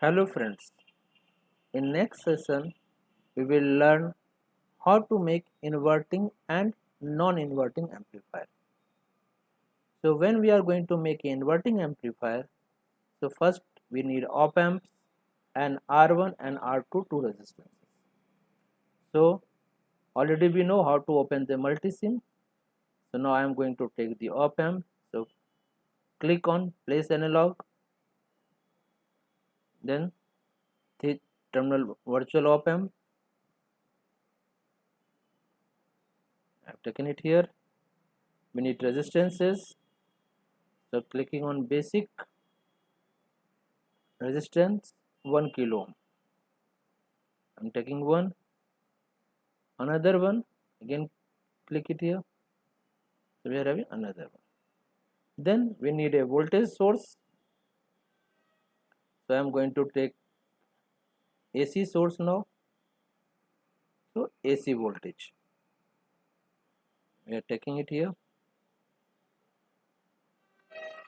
Hello friends, in next session we will learn how to make inverting and non-inverting amplifier. So when we are going to make an inverting amplifier, so first we need op amps and R1 and R2 two resistances. So already we know how to open the multisim. So now I am going to take the op amp. So click on place analog, then the terminal virtual op amp. I have taken it here. We need resistances. So clicking on basic resistance 1 kilo ohm. I'm taking one, another one, again click it here. So we are having another one. Then we need a voltage source. So I'm going to take AC source now. So AC voltage. We are taking it here.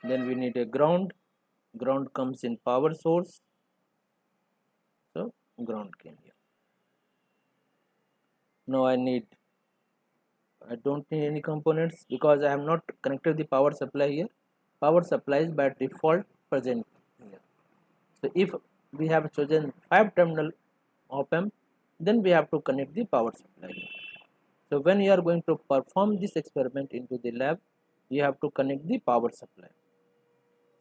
Then we need a ground. Ground comes in power source. So ground came here. Now I don't need any components because I have not connected the power supply here. Power supply is by default present here. So if we have chosen 5 terminal op amp, then we have to connect the power supply. So when you are going to perform this experiment into the lab, you have to connect the power supply.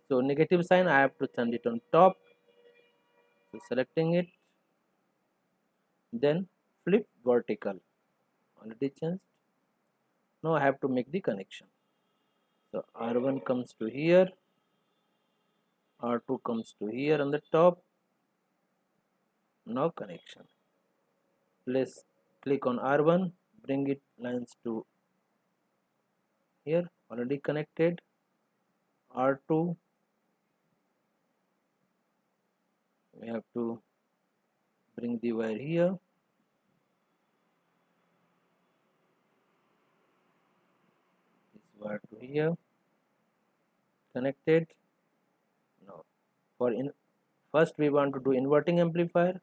So negative sign I have to turn it on top. So selecting it, then flip vertical. Already changed. Now I have to make the connection. So R1 comes to here, R2 comes to here on the top. Now connection. Let's click on R1, bring it lines to here, already connected. R2, we have to bring the wire here. This wire to here, connected. Now first we want to do inverting amplifier.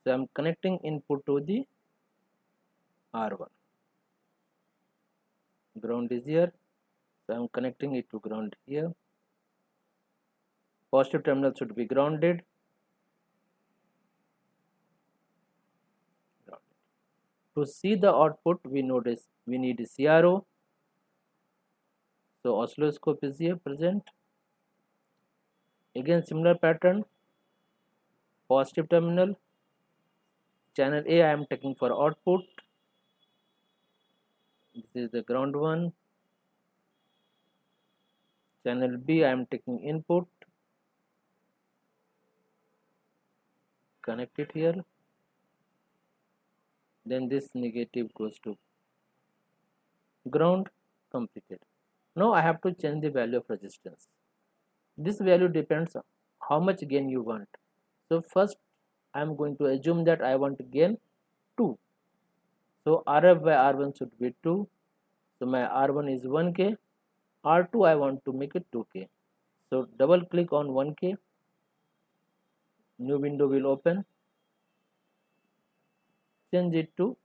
So I'm connecting input to the R1. Ground is here. So I'm connecting it to ground here. Positive terminal should be grounded. To see the output, we need a CRO. So oscilloscope is here present. Again similar pattern. Positive terminal. Channel A I am taking for output. This is the ground one. Channel B I am taking input. Connect it here. Then this negative goes to ground. Completed. Now I have to change the value of resistance. This value depends on how much gain you want. So first I am going to assume that I want to gain 2. So RF by R1 should be 2. So my R1 is 1K. R2 I want to make it 2K. So double click on 1K. New window will open. Change it to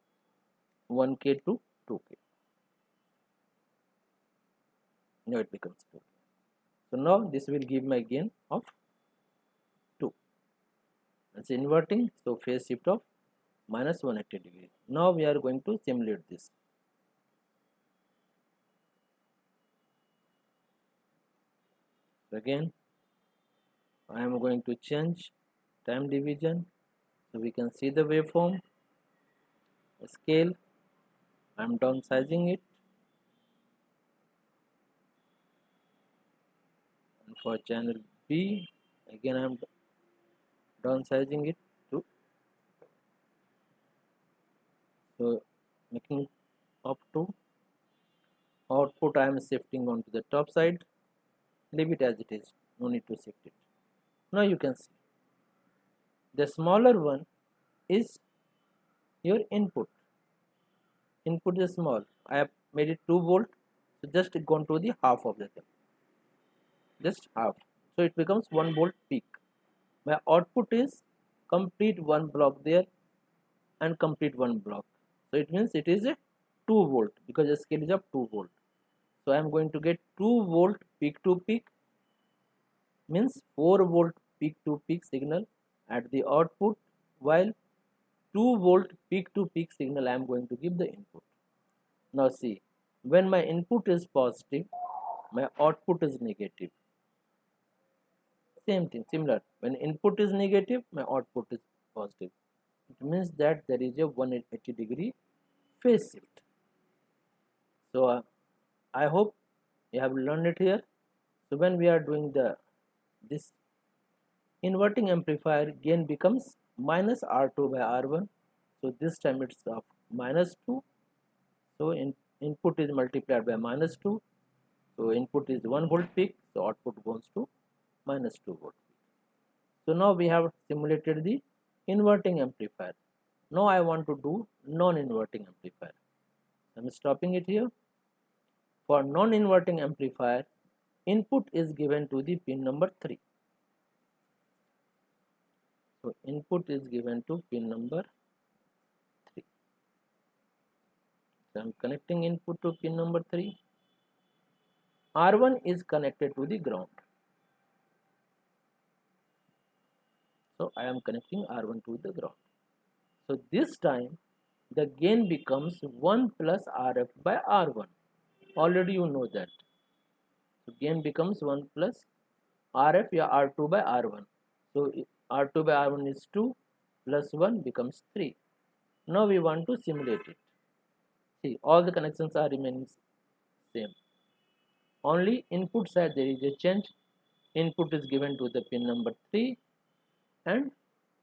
1K to 2K. Now it becomes 2K. So now this will give my gain of 2. It's inverting, so phase shift of minus 180 degrees. Now we are going to simulate this. Again I am going to change time division so we can see the waveform. Scale, I am downsizing it, and for channel B again I am downsizing it to, so making up to output I am shifting onto the top side. Leave it as it is, no need to shift it. Now you can see the smaller one is your input is small. I have made it 2 volt, so just gone to the half of the thing, just half, so it becomes 1 volt peak. my output is complete one block there and complete one block. So it means it is a 2 volt because the scale is of 2 volt. So I am going to get 2 volt peak to peak, means 4 volt peak to peak signal at the output, while 2 volt peak to peak signal I am going to give the input. Now see, when my input is positive, my output is negative. Same thing, similar. When input is negative, my output is positive. It means that there is a 180-degree phase shift. So I hope you have learned it here. So when we are doing this inverting amplifier, gain becomes minus R2 by R1. So this time it's of minus 2. So input is multiplied by minus 2. So input is 1 volt peak. So output goes to minus 2 volt. So now we have simulated the inverting amplifier. Now I want to do non-inverting amplifier. I'm stopping it here. For non-inverting amplifier, input is given to the pin number 3. So input is given to pin number 3. So I'm connecting input to pin number 3. R1 is connected to the ground. So I am connecting R1 to the ground. So this time the gain becomes 1 plus RF by R1. Already you know that. So gain becomes 1 plus RF या R2 by R1. So R2 by R1 is 2 plus 1 becomes 3. Now we want to simulate it. See, all the connections are remaining same. Only input side there is a change. Input is given to the pin number 3 and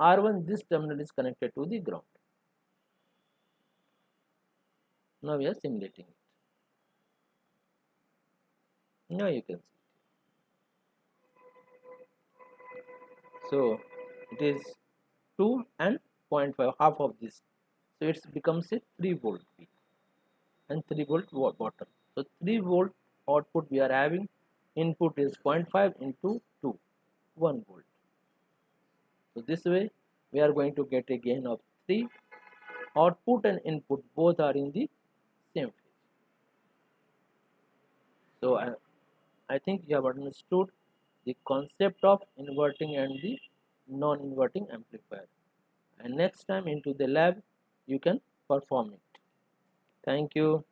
R1, this terminal is connected to the ground. Now we are simulating it. Now you can see. So it is 2 and 0.5, half of this. So it becomes a 3 volt peak and 3 volt bottom. So 3 volt output we are having, input is 0.5 into 2, 1 volt. So this way we are going to get a gain of 3. Output and input both are in the same phase. So I think you have understood the concept of inverting and the non-inverting amplifier. And next time into the lab you can perform it. Thank you.